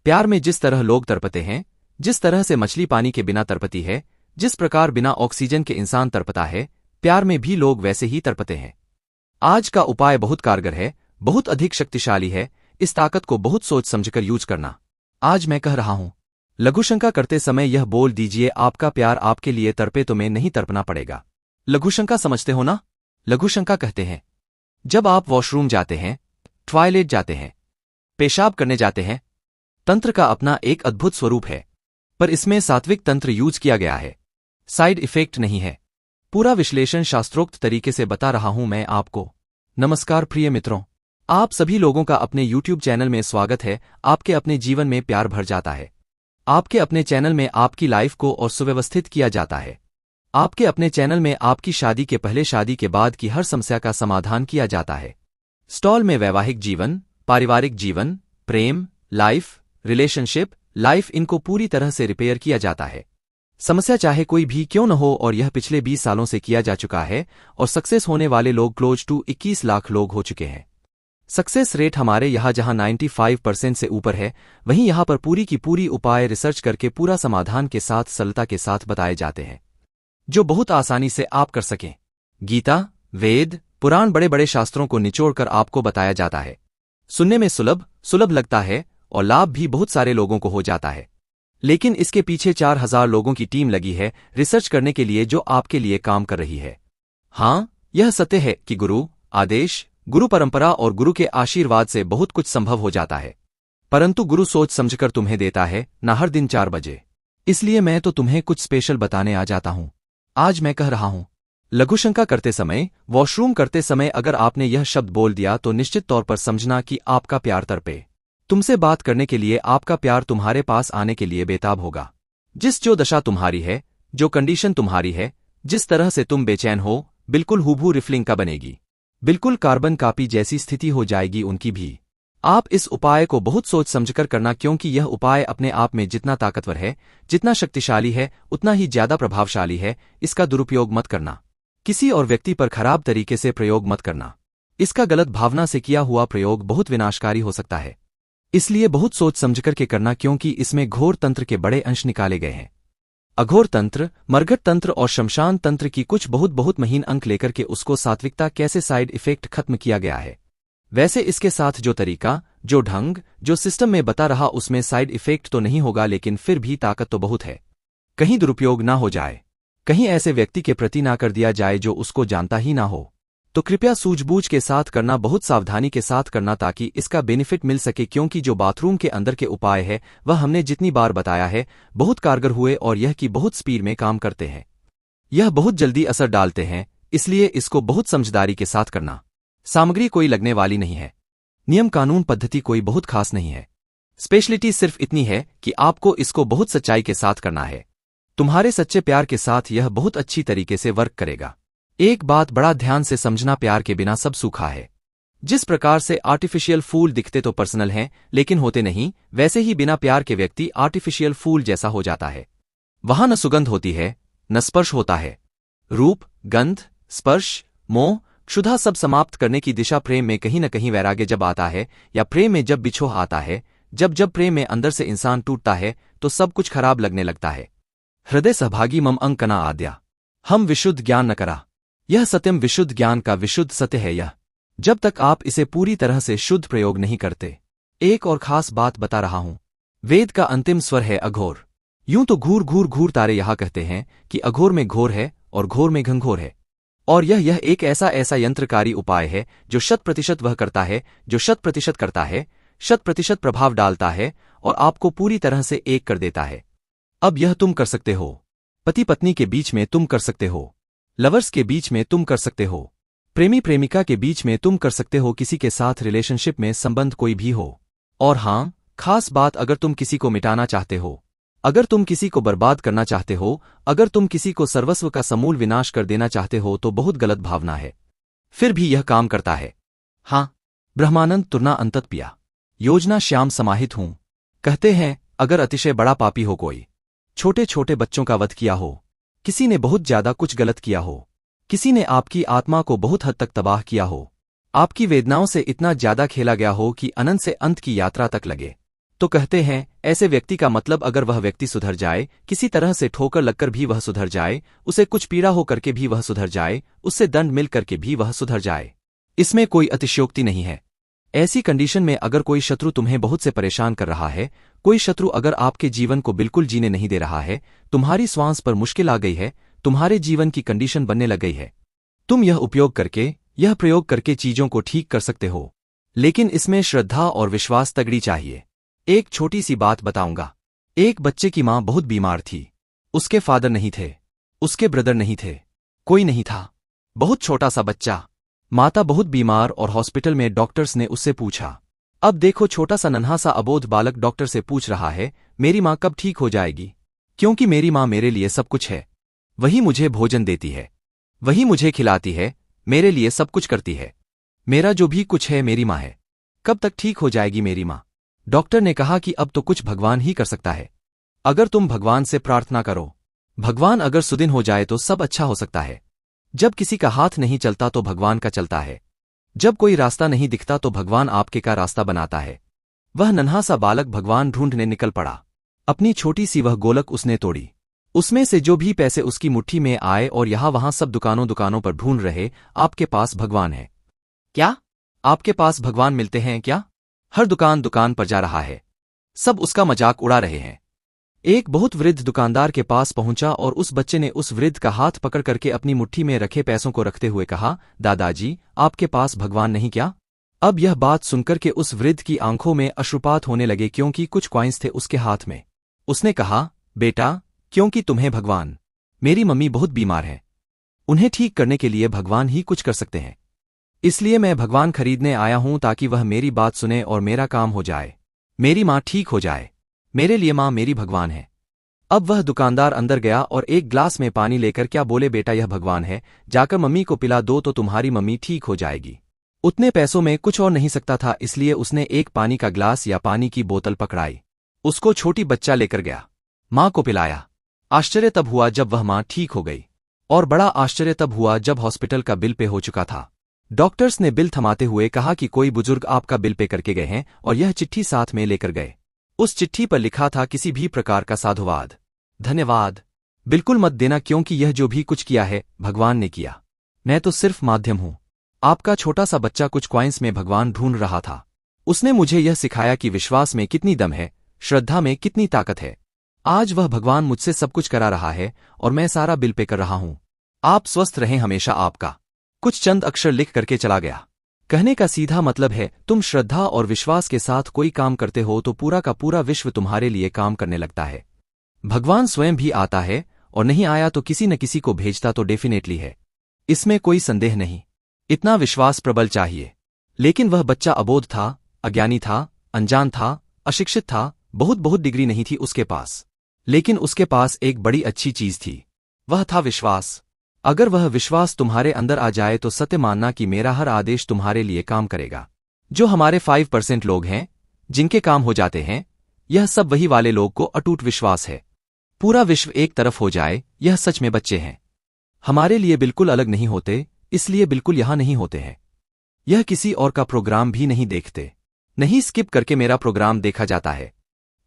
प्यार में जिस तरह लोग तड़पते हैं, जिस तरह से मछली पानी के बिना तड़पती है, जिस प्रकार बिना ऑक्सीजन के इंसान तड़पता है, प्यार में भी लोग वैसे ही तड़पते हैं। आज का उपाय बहुत कारगर है, बहुत अधिक शक्तिशाली है। इस ताकत को बहुत सोच समझकर यूज करना। आज मैं कह रहा हूं, लघुशंका करते समय यह बोल दीजिए, आपका प्यार आपके लिए तड़पे तो मैं नहीं तड़पना पड़ेगा। लघुशंका समझते हो ना? लघुशंका कहते हैं जब आप वॉशरूम जाते हैं, टॉयलेट जाते हैं, पेशाब करने जाते हैं। तंत्र का अपना एक अद्भुत स्वरूप है, पर इसमें सात्विक तंत्र यूज किया गया है, साइड इफेक्ट नहीं है। पूरा विश्लेषण शास्त्रोक्त तरीके से बता रहा हूं मैं आपको। नमस्कार प्रिय मित्रों, आप सभी लोगों का अपने YouTube चैनल में स्वागत है। आपके अपने जीवन में प्यार भर जाता है। आपके अपने चैनल में आपकी लाइफ को और सुव्यवस्थित किया जाता है। आपके अपने चैनल में आपकी शादी के पहले, शादी के बाद की हर समस्या का समाधान किया जाता है। स्टॉल में वैवाहिक जीवन, पारिवारिक जीवन, प्रेम लाइफ, रिलेशनशिप लाइफ, इनको पूरी तरह से रिपेयर किया जाता है। समस्या चाहे कोई भी क्यों न हो, और यह पिछले 20 सालों से किया जा चुका है, और सक्सेस होने वाले लोग क्लोज टू 21 लाख लोग हो चुके हैं। सक्सेस रेट हमारे यहाँ जहाँ 95% से ऊपर है, वहीं यहाँ पर पूरी की पूरी उपाय रिसर्च करके पूरा समाधान के साथ सरलता के साथ बताए जाते हैं, जो बहुत आसानी से आप कर सकें। गीता, वेद, पुराण, बड़े बड़े शास्त्रों को निचोड़कर आपको बताया जाता है। सुनने में सुलभ लगता है और लाभ भी बहुत सारे लोगों को हो जाता है, लेकिन इसके पीछे 4000 लोगों की टीम लगी है रिसर्च करने के लिए, जो आपके लिए काम कर रही है। हाँ, यह सत्य है कि गुरु आदेश, गुरु परंपरा और गुरु के आशीर्वाद से बहुत कुछ संभव हो जाता है, परंतु गुरु सोच समझकर तुम्हें देता है, ना हर दिन 4 बजे। इसलिए मैं तो तुम्हें कुछ स्पेशल बताने आ जाता हूं। आज मैं कह रहा हूं, लघुशंका करते समय, वॉशरूम करते समय अगर आपने यह शब्द बोल दिया तो निश्चित तौर पर समझना कि आपका प्यार तड़पे। तुमसे बात करने के लिए, आपका प्यार तुम्हारे पास आने के लिए बेताब होगा। जो दशा तुम्हारी है, जो कंडीशन तुम्हारी है, जिस तरह से तुम बेचैन हो, बिल्कुल हूबहू रिफलिंग का बनेगी, बिल्कुल कार्बन कॉपी जैसी स्थिति हो जाएगी उनकी भी। आप इस उपाय को बहुत सोच समझकर करना, क्योंकि यह उपाय अपने आप में जितना ताकतवर है, जितना शक्तिशाली है, उतना ही ज्यादा प्रभावशाली है। इसका दुरुपयोग मत करना, किसी और व्यक्ति पर खराब तरीके से प्रयोग मत करना। इसका गलत भावना से किया हुआ प्रयोग बहुत विनाशकारी हो सकता है, इसलिए बहुत सोच समझकर के करना, क्योंकि इसमें घोर तंत्र के बड़े अंश निकाले गए हैं। अघोर तंत्र, मरघट तंत्र और शमशान तंत्र की कुछ बहुत महीन अंक लेकर के उसको सात्विकता कैसे साइड इफेक्ट खत्म किया गया है। वैसे इसके साथ जो तरीका, जो ढंग, जो सिस्टम में बता रहा, उसमें साइड इफेक्ट तो नहीं होगा, लेकिन फिर भी ताकत तो बहुत है। कहीं दुरुपयोग ना हो जाए, कहीं ऐसे व्यक्ति के प्रति ना कर दिया जाए जो उसको जानता ही ना हो, तो कृपया सूझबूझ के साथ करना, बहुत सावधानी के साथ करना, ताकि इसका बेनिफिट मिल सके। क्योंकि जो बाथरूम के अंदर के उपाय है, वह हमने जितनी बार बताया है, बहुत कारगर हुए और यह की बहुत स्पीड में काम करते हैं। यह बहुत जल्दी असर डालते हैं, इसलिए इसको बहुत समझदारी के साथ करना। सामग्री कोई लगने वाली नहीं है, नियम कानून पद्धति कोई बहुत खास नहीं है। स्पेशलिटी सिर्फ इतनी है कि आपको इसको बहुत सच्चाई के साथ करना है। तुम्हारे सच्चे प्यार के साथ यह बहुत अच्छी तरीके से वर्क करेगा। एक बात बड़ा ध्यान से समझना, प्यार के बिना सब सूखा है। जिस प्रकार से आर्टिफिशियल फूल दिखते तो पर्सनल हैं, लेकिन होते नहीं, वैसे ही बिना प्यार के व्यक्ति आर्टिफिशियल फूल जैसा हो जाता है। वहां न सुगंध होती है, न स्पर्श होता है। रूप, गंध, स्पर्श, मोह, क्षुधा सब समाप्त करने की दिशा। प्रेम में कहीं न कहीं वैराग्य जब आता है, या प्रेम में जब बिछोह आता है, जब प्रेम में अंदर से इंसान टूटता है, तो सब कुछ खराब लगने लगता है। हृदय सहभागी मम अंकना आद्या, हम विशुद्ध ज्ञान न करा। यह सत्यम विशुद्ध ज्ञान का विशुद्ध सत्य है। यह जब तक आप इसे पूरी तरह से शुद्ध प्रयोग नहीं करते। एक और खास बात बता रहा हूं, वेद का अंतिम स्वर है अघोर। यूं तो घूर घूर घूर तारे यहां कहते हैं कि अघोर में घोर है और घोर में घंघोर है, और यह एक ऐसा यंत्रकारी उपाय है जो 100% वह करता है, जो 100% करता है, 100% प्रभाव डालता है और आपको पूरी तरह से एक कर देता है। अब यह तुम कर सकते हो, पति पत्नी के बीच में तुम कर सकते हो, लवर्स के बीच में तुम कर सकते हो, प्रेमी प्रेमिका के बीच में तुम कर सकते हो, किसी के साथ रिलेशनशिप में संबंध कोई भी हो। और हां, खास बात, अगर तुम किसी को मिटाना चाहते हो, अगर तुम किसी को बर्बाद करना चाहते हो, अगर तुम किसी को सर्वस्व का समूल विनाश कर देना चाहते हो, तो बहुत गलत भावना है, फिर भी यह काम करता है। हां, ब्रह्मानंद तुरना अंतत पिया, योजना श्याम समाहित हूं। कहते हैं, अगर अतिशय बड़ा पापी हो कोई, छोटे छोटे बच्चों का वध किया हो, किसी ने बहुत ज्यादा कुछ गलत किया हो, किसी ने आपकी आत्मा को बहुत हद तक तबाह किया हो, आपकी वेदनाओं से इतना ज्यादा खेला गया हो कि अनंत से अंत की यात्रा तक लगे, तो कहते हैं ऐसे व्यक्ति का मतलब अगर वह व्यक्ति सुधर जाए, किसी तरह से ठोकर लगकर भी वह सुधर जाए, उसे कुछ पीड़ा हो करके भी वह सुधर जाए, उससे दंड मिल करके भी वह सुधर जाए, इसमें कोई अतिशयोक्ति नहीं है। ऐसी कंडीशन में अगर कोई शत्रु तुम्हें बहुत से परेशान कर रहा है, कोई शत्रु अगर आपके जीवन को बिल्कुल जीने नहीं दे रहा है, तुम्हारी श्वास पर मुश्किल आ गई है, तुम्हारे जीवन की कंडीशन बनने लग गई है, तुम यह प्रयोग करके चीजों को ठीक कर सकते हो, लेकिन इसमें श्रद्धा और विश्वास तगड़ी चाहिए। एक छोटी सी बात बताऊंगा। एक बच्चे की मां बहुत बीमार थी। उसके फादर नहीं थे, उसके ब्रदर नहीं थे, कोई नहीं था। बहुत छोटा सा बच्चा, माता बहुत बीमार और हॉस्पिटल में डॉक्टर्स ने उससे पूछा। अब देखो छोटा सा नन्हा सा अबोध बालक डॉक्टर से पूछ रहा है, मेरी मां कब ठीक हो जाएगी, क्योंकि मेरी मां मेरे लिए सब कुछ है, वही मुझे भोजन देती है, वही मुझे खिलाती है, मेरे लिए सब कुछ करती है, मेरा जो भी कुछ है मेरी मां है, कब तक ठीक हो जाएगी मेरी मां। डॉक्टर ने कहा कि अब तो कुछ भगवान ही कर सकता है। अगर तुम भगवान से प्रार्थना करो, भगवान अगर सुदिन हो जाए तो सब अच्छा हो सकता है। जब किसी का हाथ नहीं चलता तो भगवान का चलता है, जब कोई रास्ता नहीं दिखता तो भगवान आपके का रास्ता बनाता है। वह नन्हा सा बालक भगवान ढूंढने निकल पड़ा। अपनी छोटी सी वह गोलक उसने तोड़ी, उसमें से जो भी पैसे उसकी मुट्ठी में आए और यहां वहां सब दुकानों पर ढूंढ रहे, आपके पास भगवान है क्या? आपके पास भगवान मिलते हैं क्या? हर दुकान पर जा रहा है, सब उसका मजाक उड़ा रहे हैं। एक बहुत वृद्ध दुकानदार के पास पहुंचा और उस बच्चे ने उस वृद्ध का हाथ पकड़ करके अपनी मुट्ठी में रखे पैसों को रखते हुए कहा, दादाजी आपके पास भगवान नहीं क्या? अब यह बात सुनकर के उस वृद्ध की आंखों में अश्रुपात होने लगे, क्योंकि कुछ कॉइन्स थे उसके हाथ में। उसने कहा, बेटा क्योंकि तुम्हें भगवान, मेरी मम्मी बहुत बीमार है, उन्हें ठीक करने के लिए भगवान ही कुछ कर सकते हैं, इसलिए मैं भगवान खरीदने आया हूं ताकि वह मेरी बात सुने और मेरा काम हो जाए, मेरी मां ठीक हो जाए, मेरे लिए मां मेरी भगवान है। अब वह दुकानदार अंदर गया और एक ग्लास में पानी लेकर क्या बोले, बेटा यह भगवान है, जाकर मम्मी को पिला दो तो तुम्हारी मम्मी ठीक हो जाएगी। उतने पैसों में कुछ और नहीं सकता था, इसलिए उसने एक पानी का ग्लास या पानी की बोतल पकड़ाई, उसको छोटी बच्चा लेकर गया, मां को पिलाया। आश्चर्य तब हुआ जब वह मां ठीक हो गई, और बड़ा आश्चर्य तब हुआ जब हॉस्पिटल का बिल पे हो चुका था। डॉक्टर्स ने बिल थमाते हुए कहा कि कोई बुजुर्ग आपका बिल पे करके गए हैं और यह चिट्ठी साथ में लेकर गए। उस चिट्ठी पर लिखा था, किसी भी प्रकार का साधुवाद, धन्यवाद बिल्कुल मत देना, क्योंकि यह जो भी कुछ किया है भगवान ने किया, मैं तो सिर्फ माध्यम हूं। आपका छोटा सा बच्चा कुछ कॉइन्स में भगवान ढूंढ रहा था। उसने मुझे यह सिखाया कि विश्वास में कितनी दम है, श्रद्धा में कितनी ताकत है। आज वह भगवान मुझसे सब कुछ करा रहा है और मैं सारा बिल पे कर रहा हूं। आप स्वस्थ रहें हमेशा, आपका। कुछ चंद अक्षर लिख करके चला गया। कहने का सीधा मतलब है, तुम श्रद्धा और विश्वास के साथ कोई काम करते हो तो पूरा का पूरा विश्व तुम्हारे लिए काम करने लगता है। भगवान स्वयं भी आता है, और नहीं आया तो किसी न किसी को भेजता तो डेफिनेटली है, इसमें कोई संदेह नहीं। इतना विश्वास प्रबल चाहिए। लेकिन वह बच्चा अबोध था, अज्ञानी था, अनजान था, अशिक्षित था, बहुत डिग्री नहीं थी उसके पास, लेकिन उसके पास एक बड़ी अच्छी चीज थी, वह था विश्वास। अगर वह विश्वास तुम्हारे अंदर आ जाए तो सत्य मानना कि मेरा हर आदेश तुम्हारे लिए काम करेगा। जो हमारे 5% लोग हैं जिनके काम हो जाते हैं, यह सब वही वाले लोग को अटूट विश्वास है। पूरा विश्व एक तरफ हो जाए, यह सच में बच्चे हैं, हमारे लिए बिल्कुल अलग नहीं होते, इसलिए बिल्कुल यहां नहीं होते हैं। यह किसी और का प्रोग्राम भी नहीं देखते, नहीं स्किप करके मेरा प्रोग्राम देखा जाता है।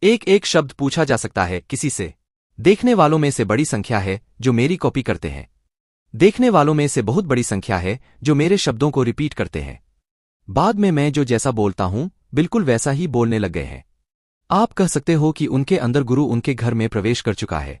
एक एक शब्द पूछा जा सकता है किसी से। देखने वालों में से बड़ी संख्या है जो मेरी कॉपी करते हैं, देखने वालों में से बहुत बड़ी संख्या है जो मेरे शब्दों को रिपीट करते हैं। बाद में मैं जो जैसा बोलता हूं बिल्कुल वैसा ही बोलने लग गए हैं। आप कह सकते हो कि उनके अंदर गुरु उनके घर में प्रवेश कर चुका है।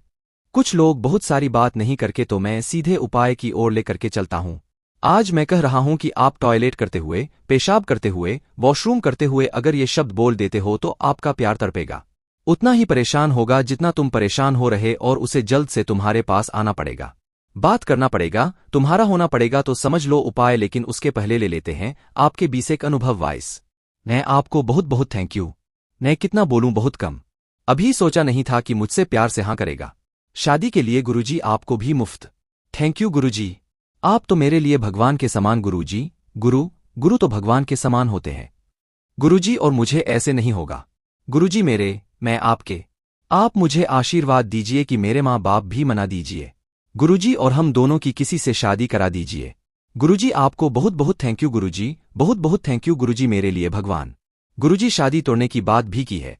कुछ लोग बहुत सारी बात नहीं करके तो मैं सीधे उपाय की ओर ले करके चलता हूं। आज मैं कह रहा हूं कि आप टॉयलेट करते हुए, पेशाब करते हुए, वॉशरूम करते हुए अगर ये शब्द बोल देते हो तो आपका प्यार तड़पेगा, उतना ही परेशान होगा जितना तुम परेशान हो रहे, और उसे जल्द से तुम्हारे पास आना पड़ेगा, बात करना पड़ेगा, तुम्हारा होना पड़ेगा। तो समझ लो उपाय, लेकिन उसके पहले ले लेते हैं आपके बीस एक अनुभव वाइस। मैं आपको बहुत थैंक यू। मैं कितना बोलूं, बहुत कम। अभी सोचा नहीं था कि मुझसे प्यार से हाँ करेगा। शादी के लिए गुरुजी आपको भी मुफ्त। थैंक यू गुरुजी, आप तो मेरे लिए भगवान के समान। गुरुजी, गुरु तो भगवान के समान होते हैं। गुरुजी और मुझे ऐसे नहीं होगा। गुरुजी मेरे, मैं आपके। आप मुझे आशीर्वाद दीजिए कि मेरे माँ बाप भी मना दीजिए गुरुजी, और हम दोनों की किसी से शादी करा दीजिए। गुरुजी आपको बहुत थैंक यू गुरुजी, बहुत थैंक यू गुरुजी, मेरे लिए भगवान। गुरुजी शादी तोड़ने की बात भी की है।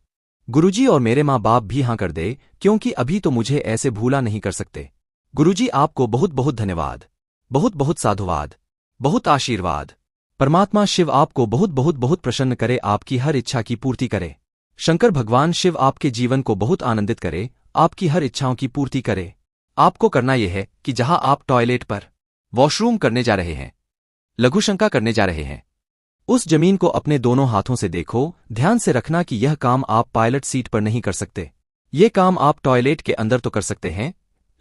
गुरुजी और मेरे माँ बाप भी हाँ कर दे, क्योंकि अभी तो मुझे ऐसे भूला नहीं कर सकते। गुरुजी आपको बहुत बहुत धन्यवाद, बहुत बहुत साधुवाद, बहुत आशीर्वाद। परमात्मा शिव आपको बहुत बहुत बहुत प्रसन्न करे, आपकी हर इच्छा की पूर्ति करे। शंकर भगवान शिव आपके जीवन को बहुत आनंदित करे, आपकी हर इच्छाओं की पूर्ति करे। आपको करना यह है कि जहां आप टॉयलेट पर वॉशरूम करने जा रहे हैं, लघुशंका करने जा रहे हैं, उस जमीन को अपने दोनों हाथों से देखो। ध्यान से रखना कि यह काम आप पायलट सीट पर नहीं कर सकते। ये काम आप टॉयलेट के अंदर तो कर सकते हैं,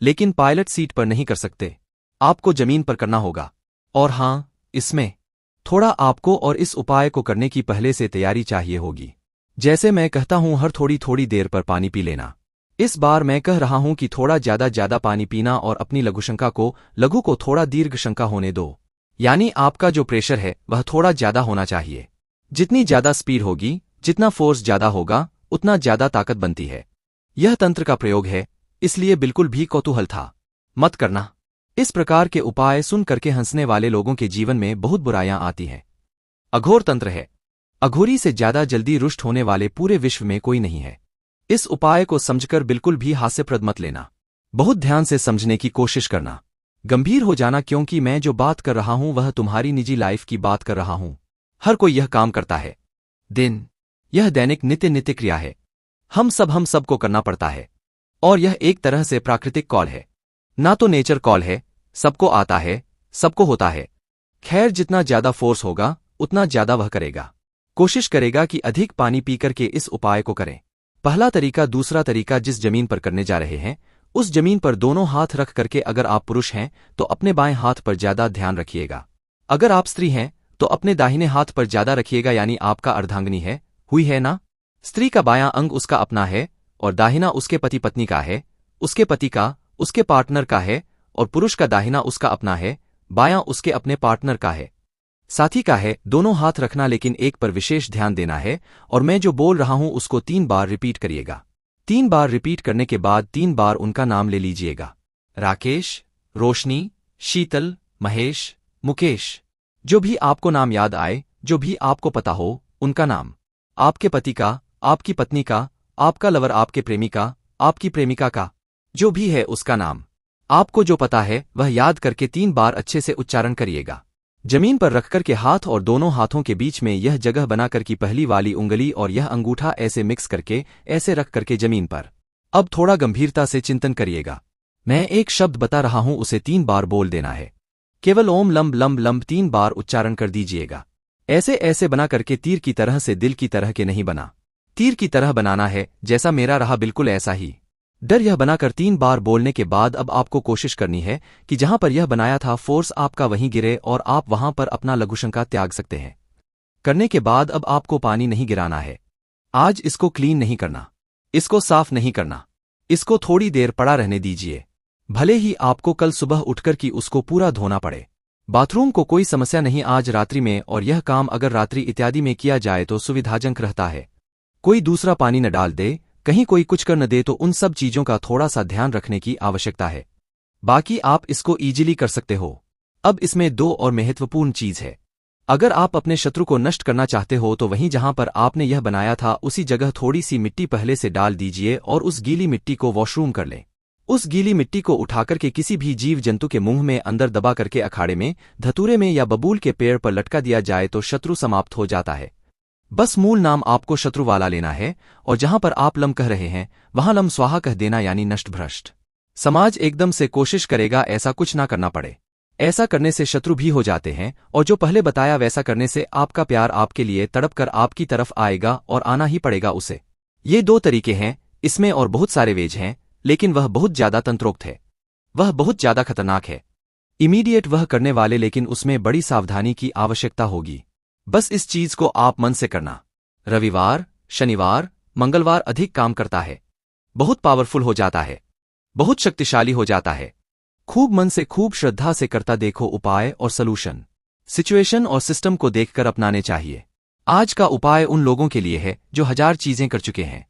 लेकिन पायलट सीट पर नहीं कर सकते। आपको जमीन पर करना होगा। और हां, इसमें थोड़ा आपको और इस उपाय को करने की पहले से तैयारी चाहिए होगी। जैसे मैं कहता हूं हर थोड़ी थोड़ी देर पर पानी पी लेना। इस बार मैं कह रहा हूं कि थोड़ा ज्यादा पानी पीना और अपनी लघुशंका को लघु को थोड़ा दीर्घ शंका होने दो। यानी आपका जो प्रेशर है वह थोड़ा ज्यादा होना चाहिए। जितनी ज्यादा स्पीड होगी, जितना फोर्स ज्यादा होगा, उतना ज्यादा ताकत बनती है। यह तंत्र का प्रयोग है, इसलिए बिल्कुल भी कौतूहल था मत करना। इस प्रकार के उपाय सुन करके हंसने वाले लोगों के जीवन में बहुत बुराइयां आती हैं। अघोर तंत्र है। अघोरी से ज्यादा जल्दी रुष्ट होने वाले पूरे विश्व में कोई नहीं है। इस उपाय को समझकर बिल्कुल भी हास्यप्रद मत लेना। बहुत ध्यान से समझने की कोशिश करना। गंभीर हो जाना, क्योंकि मैं जो बात कर रहा हूं वह तुम्हारी निजी लाइफ की बात कर रहा हूं। हर कोई यह काम करता है। यह दैनिक नित्य क्रिया है। हम सबको करना पड़ता है। और यह एक तरह से प्राकृतिक कॉल है, ना तो नेचर कॉल है। सबको आता है, सबको होता है। खैर, जितना ज्यादा फोर्स होगा उतना ज्यादा वह करेगा। कोशिश करेगा कि अधिक पानी पीकर के इस उपाय को करें। पहला तरीका। दूसरा तरीका, जिस जमीन पर करने जा रहे हैं उस जमीन पर दोनों हाथ रख करके, अगर आप पुरुष हैं तो अपने बाएं हाथ पर ज्यादा ध्यान रखिएगा। अगर आप स्त्री हैं तो अपने दाहिने हाथ पर ज्यादा रखिएगा। यानी आपका अर्धांगिनी है, हुई है ना। स्त्री का बायां अंग उसका अपना है और दाहिना उसके पति पत्नी का है, उसके पति का, उसके पार्टनर का है। और पुरुष का दाहिना उसका अपना है, बायां उसके अपने पार्टनर का है, साथी का है। दोनों हाथ रखना, लेकिन एक पर विशेष ध्यान देना है। और मैं जो बोल रहा हूं उसको 3 बार रिपीट करिएगा। 3 बार रिपीट करने के बाद 3 बार उनका नाम ले लीजिएगा। राकेश, रोशनी, शीतल, महेश, मुकेश। जो भी आपको नाम याद आए, जो भी आपको पता हो उनका नाम। आपके पति का, आपकी पत्नी का, आपका लवर, आपके प्रेमी का, आपकी प्रेमिका का, जो भी है उसका नाम। आपको जो पता है वह याद करके 3 बार अच्छे से उच्चारण करिएगा। जमीन पर रखकर के हाथ और दोनों हाथों के बीच में यह जगह बनाकर की पहली वाली उंगली और यह अंगूठा ऐसे मिक्स करके ऐसे रख करके जमीन पर। अब थोड़ा गंभीरता से चिंतन करिएगा। मैं एक शब्द बता रहा हूं, उसे 3 बार बोल देना है। केवल ओम लंब लंब लंब 3 बार उच्चारण कर दीजिएगा। ऐसे ऐसे बना करके, तीर की तरह से, दिल की तरह के नहीं बना, तीर की तरह बनाना है। जैसा मेरा रहा बिल्कुल ऐसा ही। डर यह बनाकर 3 बार बोलने के बाद अब आपको कोशिश करनी है कि जहां पर यह बनाया था फोर्स आपका वहीं गिरे और आप वहां पर अपना लघुशंका त्याग सकते हैं। करने के बाद अब आपको पानी नहीं गिराना है। आज इसको क्लीन नहीं करना, इसको साफ नहीं करना, इसको थोड़ी देर पड़ा रहने दीजिए। भले ही आपको कल सुबह उठकर की उसको पूरा धोना पड़े। बाथरूम को कोई समस्या नहीं आज रात्रि में, और यह काम अगर रात्रि इत्यादि में किया जाए तो सुविधाजनक रहता है। कोई दूसरा पानी न डाल दे, कहीं कोई कुछ कर न दे, तो उन सब चीजों का थोड़ा सा ध्यान रखने की आवश्यकता है। बाकी आप इसको इजीली कर सकते हो। अब इसमें 2 और महत्वपूर्ण चीज है। अगर आप अपने शत्रु को नष्ट करना चाहते हो तो वहीं जहां पर आपने यह बनाया था उसी जगह थोड़ी सी मिट्टी पहले से डाल दीजिए और उस गीली मिट्टी को वॉशरूम कर लें। उस गीली मिट्टी को उठाकर के किसी भी जीव जंतु के मुंह में अंदर दबा करके अखाड़े में, धतूरे में या बबूल के पेड़ पर लटका दिया जाए तो शत्रु समाप्त हो जाता है। बस मूल नाम आपको शत्रु वाला लेना है और जहां पर आप लम कह रहे हैं वहां लम स्वाहा कह देना, यानी नष्ट भ्रष्ट। समाज एकदम से कोशिश करेगा ऐसा कुछ ना करना पड़े। ऐसा करने से शत्रु भी हो जाते हैं, और जो पहले बताया वैसा करने से आपका प्यार आपके लिए तड़प कर आपकी तरफ आएगा और आना ही पड़ेगा उसे। ये 2 तरीके हैं, इसमें और बहुत सारे वेज हैं, लेकिन वह बहुत ज्यादा तंत्रोक्त है, वह बहुत ज्यादा खतरनाक है। इमीडिएट वह करने वाले, लेकिन उसमें बड़ी सावधानी की आवश्यकता होगी। बस इस चीज को आप मन से करना। रविवार, शनिवार, मंगलवार अधिक काम करता है, बहुत पावरफुल हो जाता है, बहुत शक्तिशाली हो जाता है। खूब मन से, खूब श्रद्धा से करता देखो। उपाय और सलूशन, सिचुएशन और सिस्टम को देखकर अपनाने चाहिए। आज का उपाय उन लोगों के लिए है जो 1000 चीजें कर चुके हैं,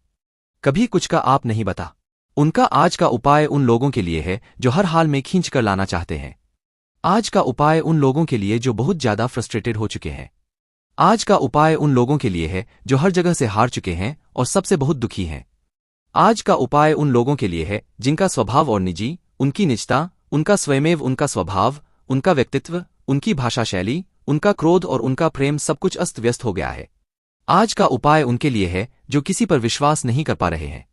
कभी कुछ का आप नहीं बता। उनका आज का उपाय उन लोगों के लिए है जो हर हाल में खींच कर लाना चाहते हैं। आज का उपाय उन लोगों के लिए जो बहुत ज्यादा फ्रस्ट्रेटेड हो चुके हैं। आज का उपाय उन लोगों के लिए है जो हर जगह से हार चुके हैं और सबसे बहुत दुखी हैं। आज का उपाय उन लोगों के लिए है जिनका स्वभाव और निजी, उनकी निजता, उनका स्वयमेव, उनका स्वभाव, उनका व्यक्तित्व, उनकी भाषा शैली, उनका क्रोध और उनका प्रेम सब कुछ अस्त व्यस्त हो गया है। आज का उपाय उनके लिए है जो किसी पर विश्वास नहीं कर पा रहे हैं।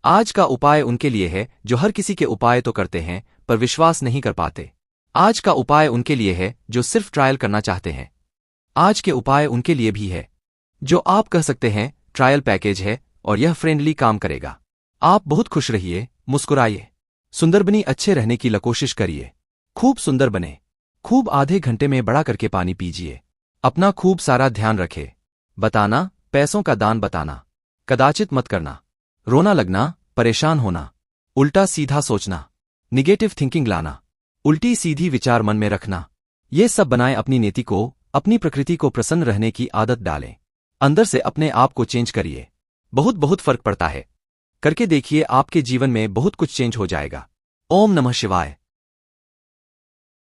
आज का उपाय उनके लिए है जो हर किसी के उपाय तो करते हैं पर विश्वास नहीं कर पाते। आज का उपाय उनके लिए है जो सिर्फ ट्रायल करना चाहते हैं। आज के उपाय उनके लिए भी है जो आप कह सकते हैं ट्रायल पैकेज है और यह फ्रेंडली काम करेगा। आप बहुत खुश रहिए, मुस्कुराइए, सुंदर बनी, अच्छे रहने की कोशिश करिए, खूब सुंदर बने, खूब आधे घंटे में बड़ा करके पानी पीजिए, अपना खूब सारा ध्यान रखे, बताना, पैसों का दान बताना, कदाचित मत करना, रोना लगना, परेशान होना, उल्टा सीधा सोचना, निगेटिव थिंकिंग लाना, उल्टी सीधी विचार मन में रखना, ये सब बनाए अपनी नीति को, अपनी प्रकृति को प्रसन्न रहने की आदत डालें। अंदर से अपने आप को चेंज करिए, बहुत बहुत फर्क पड़ता है। करके देखिए, आपके जीवन में बहुत कुछ चेंज हो जाएगा। ओम नमः शिवाय।